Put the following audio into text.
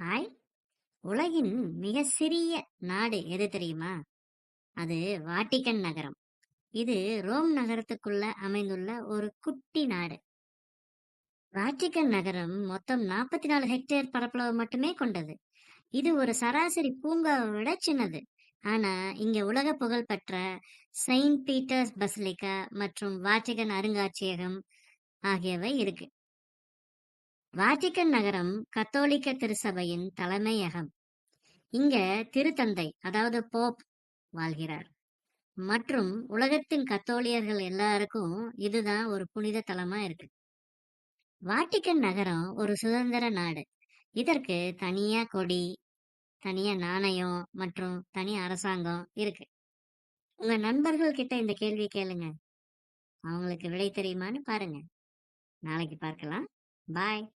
Hi. உலகின் மிக சிறிய நாடு எது தெரியுமா? அது வாட்டிக்கன் நகரம். இது ரோம் நகரத்துக்குள்ள அமைந்துள்ள ஒரு குட்டி நாடு. வாட்டிக்கன் நகரம் மொத்தம் 44 ஹெக்டேர் பரப்பளவு மட்டுமே கொண்டது. இது ஒரு சராசரி பூங்காவை விட சின்னது. ஆனா இங்க உலக புகழ் பெற்ற செயின்ட் பீட்டர்ஸ் பசிலிக்கா மற்றும் வாட்டிக்கன் அருங்காட்சியகம் ஆகியவை இருக்கு. வாட்டிக்கன் நகரம் கத்தோலிக்க திருச்சபையின் தலைமையகம். இங்க திருத்தந்தை அதாவது போப் வாழ்கிறார். மற்றும் உலகத்தின் கத்தோலியர்கள் எல்லாருக்கும் இதுதான் ஒரு புனித தலமா இருக்கு. வாட்டிக்கன் நகரம் ஒரு சுதந்திர நாடு. இதற்கு தனியா கொடி, தனியா நாணயம் மற்றும் தனி அரசாங்கம் இருக்கு. உங்க நண்பர்கள் கிட்ட இந்த கேள்வி கேளுங்க. அவங்களுக்கு விடை தெரியுமான்னு பாருங்க. நாளைக்கு பார்க்கலாம். பாய்.